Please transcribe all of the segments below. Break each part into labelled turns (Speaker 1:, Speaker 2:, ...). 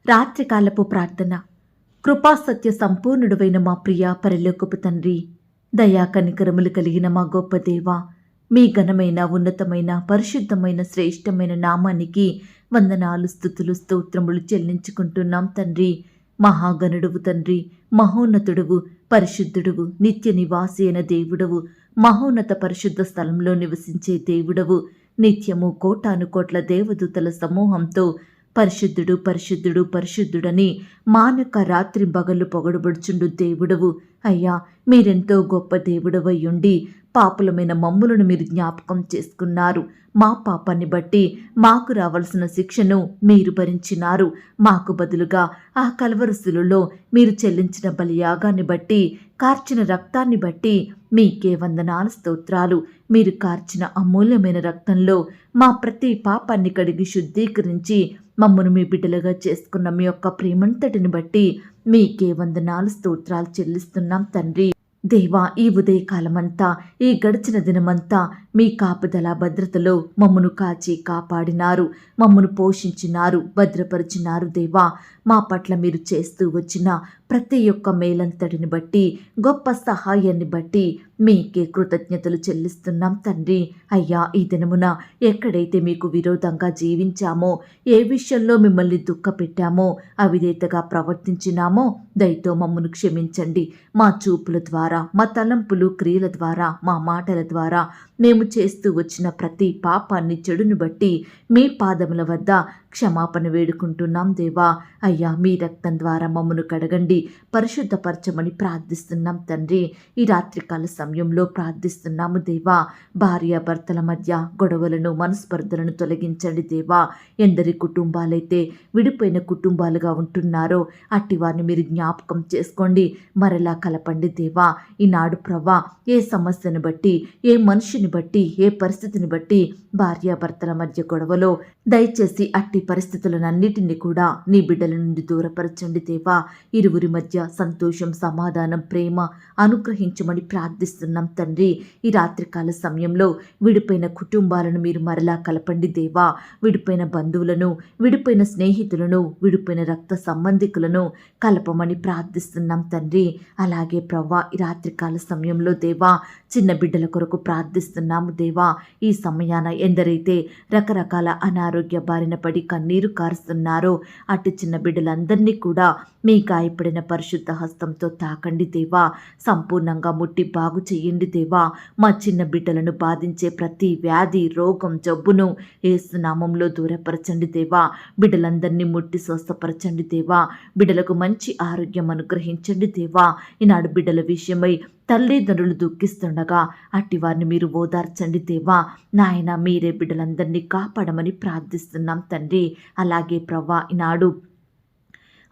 Speaker 1: రాత్రికాలపు ప్రార్థన. కృపాసత్య సంపూర్ణుడైన మా ప్రియ పరలోకపు తండ్రి, దయా కనికరములు కలిగిన మా గొప్ప దేవ, మీ ఘనమైన ఉన్నతమైన పరిశుద్ధమైన శ్రేష్టమైన నామానికి వందనాలు స్తుతులు స్తోత్రములు చెల్లించుకుంటున్నాం తండ్రి. మహాగణుడువు తండ్రి, మహోన్నతుడువు, పరిశుద్ధుడువు, నిత్య నివాసి అయిన దేవుడవు, మహోన్నత పరిశుద్ధ స్థలంలో నివసించే దేవుడవు, నిత్యము కోటాను కోట్ల దేవదూతల సమూహంతో పరిశుద్ధుడు పరిశుద్ధుడు పరిశుద్ధుడని మానక రాత్రి బగళ్ళు పొగడబడుచుండు దేవుడవు. అయ్యా, మీరెంతో గొప్ప దేవుడవై ఉండి పాపులమైన మమ్ములను మీరు జ్ఞాపకం చేసుకున్నారు. మా పాపాన్ని బట్టి మాకు రావలసిన శిక్షను మీరు భరించినారు. మాకు బదులుగా ఆ కల్వరసులలో మీరు చెల్లించిన బలియాగాన్ని బట్టి, కార్చిన రక్తాన్ని బట్టి మీకే వందనాలు స్తోత్రాలు. మీరు కార్చిన అమూల్యమైన రక్తంలో మా ప్రతి పాపాన్ని కడిగి శుద్ధీకరించి మమ్మను మీ బిడ్డలుగా చేసుకున్న మీ యొక్క ప్రేమంతటిని బట్టి మీకే వందనాలు స్తోత్రాలు చెల్లిస్తున్నాం తండ్రి. దేవా, ఈ ఉదయకాలమంతా, ఈ గడిచిన దినమంతా మీ కాపుదల భద్రతలో మమ్మను కాచి కాపాడినారు, మమ్మను పోషించినారు, భద్రపరిచినారు. దేవా, మా పట్ల మీరు చేస్తూ వచ్చిన ప్రతి ఒక్క మేలంతటిని బట్టి, గొప్ప సహాయాన్ని బట్టి మీకే కృతజ్ఞతలు చెల్లిస్తున్నాం తండ్రి. అయ్యా, ఈ దినమున ఎక్కడైతే మీకు విరోధంగా జీవించామో, ఏ విషయంలో మిమ్మల్ని దుఃఖపెట్టామో, అవిధేతగా ప్రవర్తించినామో దయతో మమ్మను క్షమించండి. మా చూపుల ద్వారా, మా తలంపులు క్రియల ద్వారా, మా మాటల ద్వారా మేము చేస్తూ వచ్చిన ప్రతి పాపాన్ని చెడును బట్టి మీ పాదముల వద్ద క్షమాపణ వేడుకుంటున్నాం దేవా. అయ్యా, మీ రక్తం ద్వారా మమ్మను కడగండి, పరిశుద్ధపరచమని ప్రార్థిస్తున్నాం తండ్రి. ఈ రాత్రికాల సమయంలో ప్రార్థిస్తున్నాము దేవా. భార్యాభర్తల మధ్య గొడవలను, మనస్పర్ధలను తొలగించండి దేవా. ఎందరి కుటుంబాలైతే విడిపోయిన కుటుంబాలుగా ఉంటున్నారో అట్టి వారిని మీరు జ్ఞాపకం చేసుకోండి, మరలా కలపండి దేవా. ఈనాడు ప్రభా, ఏ సమస్యను బట్టి, ఏ మనిషిని బట్టి, ఏ పరిస్థితిని బట్టి భార్యాభర్తల మధ్య గొడవలో దయచేసి అట్టి పరిస్థితులనన్నిటినీ కూడా నీ బిడ్డల నుండి దూరపరచండి దేవా. ఇరువురి మధ్య సంతోషం, సమాధానం, ప్రేమ అనుగ్రహించమని ప్రార్థిస్తున్నాం తండ్రి. ఈ రాత్రికాల సమయంలో విడిపోయిన కుటుంబాలను మీరు మరలా కలపండి దేవా. విడిపోయిన బంధువులను, విడిపోయిన స్నేహితులను, విడిపోయిన రక్త సంబంధికులను కలపమని ప్రార్థిస్తున్నాం తండ్రి. అలాగే ప్రవ్వా, ఈ రాత్రికాల సమయంలో దేవా, చిన్న బిడ్డల కొరకు ప్రార్థిస్తున్నాము దేవా. ఈ సమయాన ఎందరైతే రకరకాల అనారోగ్య బారిన పడి కన్నీరు కారుస్తున్నారో అటు చిన్న బిడ్డలందరినీ కూడా మీ గాయపడిన పరిశుద్ధ హస్తంతో తాకండి దేవా. సంపూర్ణంగా ముట్టి బాగు చెయ్యండి దేవా. మా చిన్న బిడ్డలను బాధించే ప్రతి వ్యాధి, రోగం, జబ్బును యేసు నామంలో దూరపరచండి దేవా. బిడ్డలందరినీ ముట్టి స్వస్థపరచండి దేవా. బిడ్డలకు మంచి ఆరోగ్యం అనుగ్రహించండి దేవా. ఈనాడు బిడ్డల విషయమై తల్లిదండ్రులు దుఃఖిస్తుండగా అట్టి వారిని మీరు ఓదార్చండి దేవా. నాయన, మీరే బిడ్డలందరినీ కాపాడమని ప్రార్థిస్తున్నాం తండ్రి. అలాగే ప్రవ్వా, ఈనాడు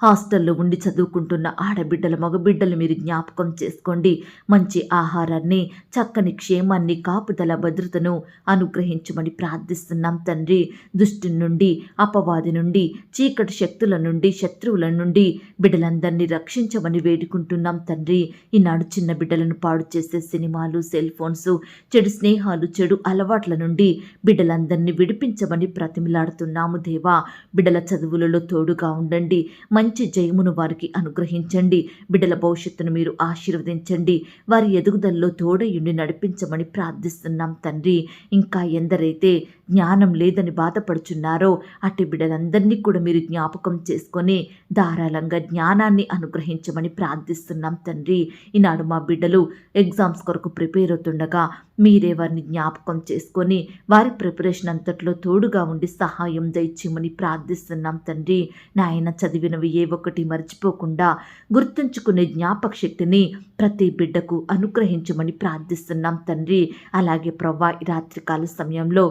Speaker 1: హాస్టల్లో ఉండి చదువుకుంటున్న ఆడబిడ్డల, మగబిడ్డలు మీరు జ్ఞాపకం చేసుకోండి. మంచి ఆహారాన్ని, చక్కని క్షేమాన్ని, కాపుదల భద్రతను అనుగ్రహించమని ప్రార్థిస్తున్నాం తండ్రి. దుష్టి నుండి, అపవాది నుండి, చీకటి శక్తుల నుండి, శత్రువుల నుండి బిడ్డలందరినీ రక్షించమని వేడుకుంటున్నాం తండ్రి. ఈనాడు చిన్న బిడ్డలను పాడు చేసే సినిమాలు, సెల్ ఫోన్స్, చెడు స్నేహాలు, చెడు అలవాట్ల నుండి బిడ్డలందరినీ విడిపించమని ప్రతిమిలాడుతున్నాము దేవా. బిడ్డల చదువులలో తోడుగా ఉండండి. మంచి జయమును వారికి అనుగ్రహించండి. బిడ్డల భవిష్యత్తును మీరు ఆశీర్వదించండి. వారి ఎదుగుదలలో తోడయుండి నడిపించమని ప్రార్థిస్తున్నాం తండ్రి. ఇంకా ఎందరైతే జ్ఞానం లేదని బాధపడుచున్నారో అట్టి బిడ్డలందరినీ కూడా మీరు జ్ఞాపకం చేసుకొని ధారాళంగా జ్ఞానాన్ని అనుగ్రహించమని ప్రార్థిస్తున్నాం తండ్రి. ఈనాడు మా బిడ్డలు ఎగ్జామ్స్ కొరకు ప్రిపేర్ అవుతుండగా మీరే వారిని జ్ఞాపకం చేసుకొని వారి ప్రిపరేషన్ అంతట్లో తోడుగా ఉండి సహాయం దయచేయమని ప్రార్థిస్తున్నాం తండ్రి. నాయన, చదివినవి ఏ ఒక్కటి మర్చిపోకుండా గుర్తుంచుకునే జ్ఞాపక శక్తిని ప్రతి బిడ్డకు అనుగ్రహించమని ప్రార్థిస్తున్నాం తండ్రి. అలాగే ప్రవ్వా, ఈ రాత్రికాల సమయంలో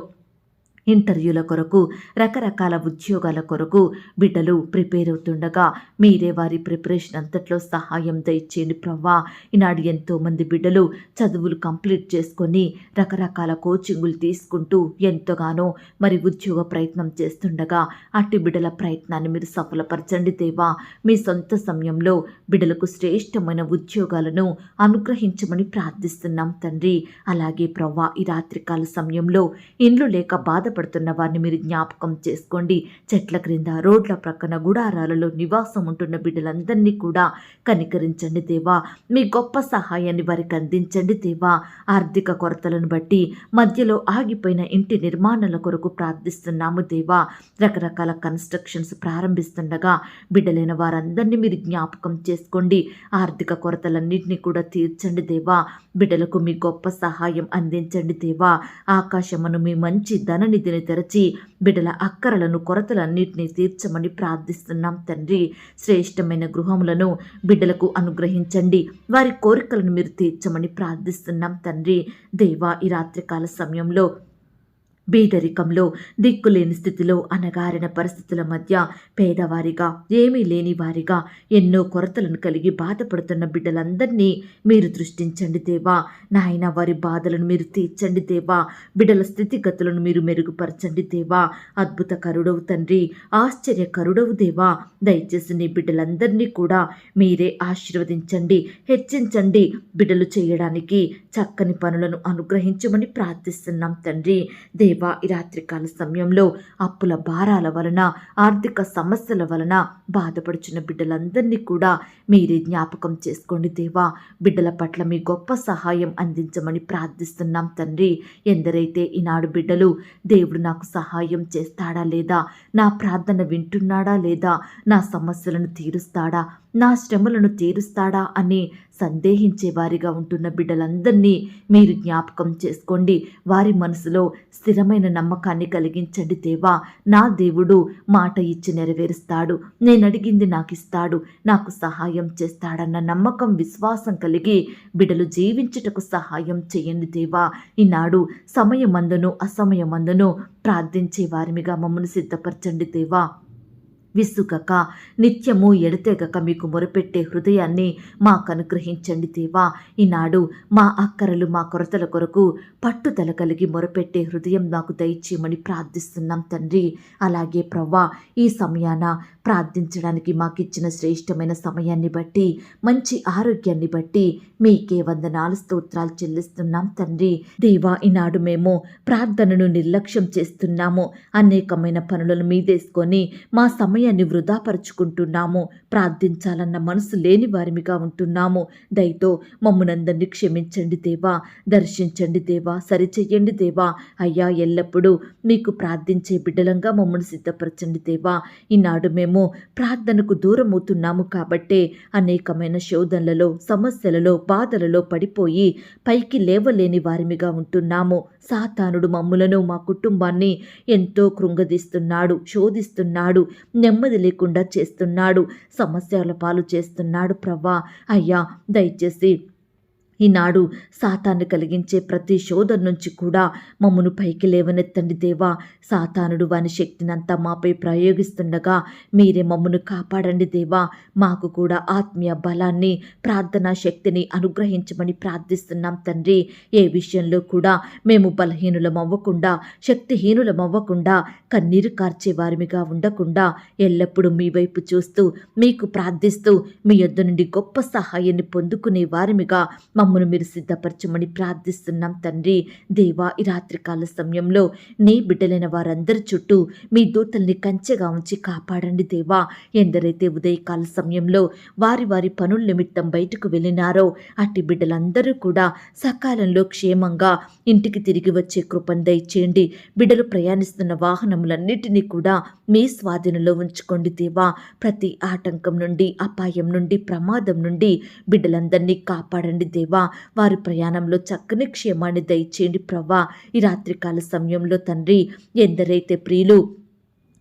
Speaker 1: ఇంటర్వ్యూల కొరకు, రకరకాల ఉద్యోగాల కొరకు బిడ్డలు ప్రిపేర్ అవుతుండగా మీరే వారి ప్రిపరేషన్ అంతట్లో సహాయం దయచేయండి ప్రవ్వా. ఈనాడు ఎంతోమంది బిడ్డలు చదువులు కంప్లీట్ చేసుకొని రకరకాల కోచింగులు తీసుకుంటూ ఎంతగానో మరి ఉద్యోగ ప్రయత్నం చేస్తుండగా అట్టి బిడ్డల ప్రయత్నాన్ని మీరు సఫలపరచండి దేవా. మీ సొంత సమయంలో బిడ్డలకు శ్రేష్టమైన ఉద్యోగాలను అనుగ్రహించమని ప్రార్థిస్తున్నాం తండ్రి. అలాగే ప్రవ్వా, ఈ రాత్రికాల సమయంలో ఇండ్లు లేక బాధ బాధపడుతున్న వారిని మీరు జ్ఞాపకం చేసుకోండి. చెట్ల క్రింద, రోడ్ల ప్రక్కన, గుడారాలలో నివాసం ఉంటున్న బిడ్డలందరినీ కూడా కనికరించండి దేవా. మీ గొప్ప సహాయాన్ని వారికి అందించండి దేవా. ఆర్థిక కొరతలను బట్టి మధ్యలో ఆగిపోయిన ఇంటి నిర్మాణాల కొరకు ప్రార్థిస్తున్నాము దేవా. రకరకాల కన్స్ట్రక్షన్స్ ప్రారంభిస్తుండగా బిడ్డలైన వారందరినీ మీరు జ్ఞాపకం చేసుకోండి. ఆర్థిక కొరతలన్నింటినీ కూడా తీర్చండి దేవా. బిడ్డలకు మీ గొప్ప సహాయం అందించండి దేవా. ఆకాశమును మీ మంచి ధననిధిని తెరచి బిడ్డల అక్కరలను, కొరతలన్నింటినీ తీర్చమని ప్రార్థిస్తున్నాం తండ్రి. శ్రేష్టమైన గృహములను బిడ్డలకు అనుగ్రహించండి. వారి కోరికలను మీరు తీర్చమని ప్రార్థిస్తున్నాం తండ్రి. దేవా, ఈ రాత్రికాల సమయంలో బీదరికంలో, దిక్కులేని స్థితిలో, అణగారిన పరిస్థితుల మధ్య పేదవారిగా, ఏమీ లేని వారిగా, ఎన్నో కొరతలను కలిగి బాధపడుతున్న బిడ్డలందరినీ మీరు దృష్టించండి దేవా. నాయన, వారి బాధలను మీరు తీర్చండి దేవా. బిడ్డల స్థితిగతులను మీరు మెరుగుపరచండి దేవా. అద్భుతకరుడవు తండ్రి, ఆశ్చర్యకరుడవు దేవా. దయచేసి నీ బిడ్డలందరినీ కూడా మీరే ఆశీర్వదించండి, హెచ్చించండి. బిడ్డలు చేయడానికి చక్కని పనులను అనుగ్రహించమని ప్రార్థిస్తున్నాం తండ్రి. దేవా, ఈ రాత్రికాల సమయంలో అప్పుల భారాల వలన, ఆర్థిక సమస్యల వలన బాధపడుచున్న బిడ్డలందరినీ కూడా మీరే జ్ఞాపకం చేసుకోండి దేవా. బిడ్డల పట్ల మీ గొప్ప సహాయం అందించమని ప్రార్థిస్తున్నాం తండ్రి. ఎందరైతే ఈనాడు బిడ్డలు దేవుడు నాకు సహాయం చేస్తాడా లేదా, నా ప్రార్థన వింటున్నాడా లేదా, నా సమస్యలను తీరుస్తాడా, నా శ్రమలను తీరుస్తాడా అని సందేహించే వారిగా ఉంటున్న బిడ్డలందరినీ మీరు జ్ఞాపకం చేసుకోండి. వారి మనసులో స్థిరమైన నమ్మకాన్ని కలిగించండి దేవా. నా దేవుడు మాట ఇచ్చి నెరవేరుస్తాడు, నేను అడిగింది నాకు ఇస్తాడు, నాకు సహాయం చేస్తాడన్న నమ్మకం, విశ్వాసం కలిగి బిడ్డలు జీవించుటకు సహాయం చేయండి దేవా. ఈనాడు సమయమందును అసమయమందును ప్రార్థించే వారిమిగా మమ్మల్ని సిద్ధపరచండి దేవా. విసుగక, నిత్యము ఎడతెగక మీకు మొరపెట్టే హృదయాన్ని మాకు అనుగ్రహించండి దేవా. ఈనాడు మా అక్కరలు, మా కొరతల కొరకు పట్టుదల కలిగి మొరపెట్టే హృదయం నాకు దయచేయమని ప్రార్థిస్తున్నాం తండ్రి. అలాగే ప్రవ్వా, ఈ సమయాన ప్రార్థించడానికి మాకిచ్చిన శ్రేష్టమైన సమయాన్ని బట్టి, మంచి ఆరోగ్యాన్ని బట్టి మీకే వందనాలు, స్తోత్రాలు చెల్లిస్తున్నాం తండ్రి. దేవా, ఈనాడు మేము ప్రార్థనను నిర్లక్ష్యం చేస్తున్నాము. అనేకమైన పనులను మీదేసుకొని మా సమయాన్ని వృధాపరుచుకుంటున్నాము. ప్రార్థించాలన్న మనసు లేని వారిమిగా ఉంటున్నాము. దయతో మమ్మునందరినీ క్షమించండి దేవా. దర్శించండి దేవా, సరిచెయ్యండి దేవా. అయ్యా, ఎల్లప్పుడూ మీకు ప్రార్థించే బిడ్డలంగా మమ్మల్ని సిద్ధపరచండి దేవా. ఈనాడు మేము ప్రార్థనకు దూరం అవుతున్నాము కాబట్టే అనేకమైన శోధనలలో, సమస్యలలో, బాధలలో పడిపోయి పైకి లేవలేని వారిమిగా ఉంటున్నాము. సాతానుడు మమ్ములను, మా కుటుంబాన్ని ఎంతో కృంగదీస్తున్నాడు, శోధిస్తున్నాడు, నెమ్మది లేకుండా చేస్తున్నాడు, సమస్యల పాలు చేస్తున్నాడు ప్రవ్వా. అయ్యా, దయచేసి ఈనాడు సాతాను కలిగించే ప్రతి శోధన నుంచి కూడా మమ్మను పైకి లేవనెత్తండి దేవా. సాతానుడు వాని శక్తినంతా మాపై ప్రయోగిస్తుండగా మీరే మమ్మను కాపాడండి దేవా. మాకు కూడా ఆత్మీయ బలాన్ని, ప్రార్థనా శక్తిని అనుగ్రహించమని ప్రార్థిస్తున్నాం తండ్రి. ఏ విషయంలో కూడా మేము బలహీనులం అవ్వకుండా, శక్తిహీనులం అవ్వకుండా, కన్నీరు కార్చే వారిమిగా ఉండకుండా, ఎల్లప్పుడూ మీ వైపు చూస్తూ, మీకు ప్రార్థిస్తూ, మీ యొద్ద నుండి గొప్ప సహాయాన్ని పొందుకునే వారిమిగా మమ్మను మీరు సిద్ధపరచమని ప్రార్థిస్తున్నాం తండ్రి. దేవా, ఈ రాత్రికాల సమయంలో నీ బిడ్డలైన వారందరి చుట్టూ మీ దూతల్ని కంచెగా ఉంచి కాపాడండి దేవా. ఎందరైతే ఉదయకాల సమయంలో వారి వారి పనుల నిమిత్తం బయటకు వెళ్ళినారో అట్టి బిడ్డలందరూ కూడా సకాలంలో క్షేమంగా ఇంటికి తిరిగి వచ్చే కృపను దయచేయండి. బిడ్డలు ప్రయాణిస్తున్న వాహనములన్నిటినీ కూడా మీ స్వాధీనంలో ఉంచుకోండి దేవా. ప్రతి ఆటంకం నుండి, అపాయం నుండి, ప్రమాదం నుండి బిడ్డలందరినీ కాపాడండి దేవా. వారి ప్రయాణంలో చక్కని క్షేమాన్ని దయచేయండి ప్రవ్వా. ఈ రాత్రికాల సమయంలో తండ్రి, ఎందరైతే ప్రియులు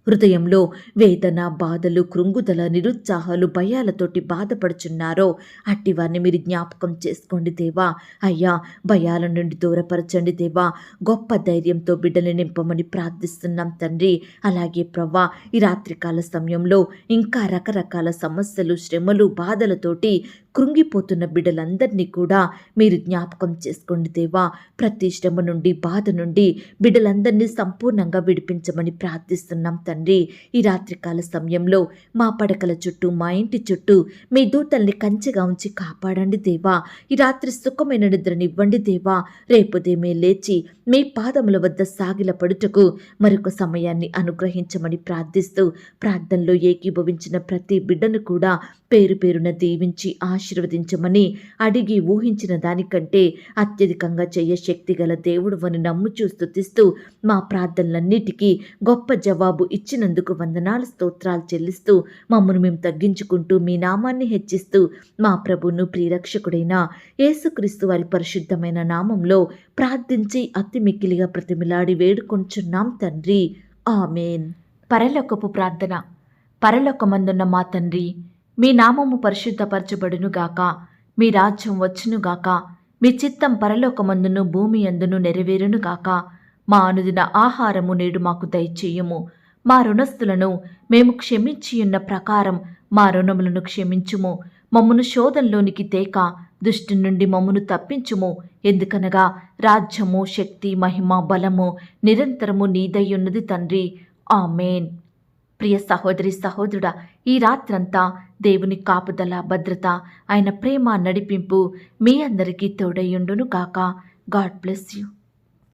Speaker 1: హృదయంలో వేదన, బాధలు, కృంగుదల, నిరుత్సాహాలు, భయాలతోటి బాధపడుచున్నారో అట్టి వారిని మీరు జ్ఞాపకం చేసుకోండి దేవా. అయ్యా, భయాల నుండి దూరపరచండి దేవా. గొప్ప ధైర్యంతో బిడ్డలు నింపమని ప్రార్థిస్తున్నాం తండ్రి. అలాగే ప్రవ్వా, ఈ రాత్రికాల సమయంలో ఇంకా రకరకాల సమస్యలు, శ్రమలు, బాధలతోటి కృంగిపోతున్న బిడ్డలందరినీ కూడా మీరు జ్ఞాపకం చేసుకోండి దేవా. ప్రతి శ్రమ నుండి, బాధ నుండి బిడ్డలందరినీ సంపూర్ణంగా విడిపించమని ప్రార్థిస్తున్నాం తండ్రి. ఈ రాత్రికాల సమయంలో మా పడకల చుట్టూ, మా ఇంటి చుట్టూ మీ దూతల్ని కంచెగా ఉంచి కాపాడండి దేవా. ఈ రాత్రి సుఖమైన నిద్రనివ్వండి దేవా. రేపు ఉదయమే లేచి మీ పాదముల వద్ద సాగిలపడుటకు మరొక సమయాన్ని అనుగ్రహించమని ప్రార్థిస్తూ, ప్రార్థనలో ఏకీభవించిన ప్రతి బిడ్డను కూడా పేరు పేరున దీవించి ఆశీర్వదించమని అడిగి ఊహించిన దానికంటే అత్యధికంగా శక్తి గల దేవుడు అని నమ్ముచూ స్తుతిస్తూ, మా ప్రార్థనలన్నిటికీ గొప్ప జవాబు ఇచ్చినందుకు వందనాలు, స్తోత్రాలు చెల్లిస్తూ, మమ్మను మేము తగ్గించుకుంటూ మీ నామాన్ని హెచ్చిస్తూ, మా ప్రభువును ప్రియరక్షకుడైన యేసుక్రీస్తు వారి పరిశుద్ధమైన నామంలో ప్రార్థించి అతి మిక్కిలిగా ప్రతిమిలాడి వేడుకొంచున్నాం తండ్రి. ఆమేన్. పరలోకపు ప్రార్థన. పరలోకమందున్న మా తండ్రి, మీ నామము పరిశుద్ధపరచబడునుగాక, మీ రాజ్యం వచ్చునుగాక, మీ చిత్తం పరలోకమందును భూమి అందును నెరవేరునుగాక. మా అనుదిన ఆహారము నేడు మాకు దయచేయుము. మా రుణస్థులను మేము క్షమించియున్న ప్రకారం మా రుణములను క్షమించుము. మమ్మను శోధంలోనికి తేక దుష్టి నుండి మమ్మను తప్పించుము. ఎందుకనగా రాజ్యము, శక్తి, మహిమ, బలము నిరంతరము నీదయ్యున్నది తండ్రి. ఆమేన్. ప్రియ సహోదరి, సహోదరుడా, ఈ రాత్రంతా దేవుని కాపుదల, భద్రత, ఆయన ప్రేమ, నడిపింపు మీ అందరికీ తోడయ్యుండును గాక. God bless you.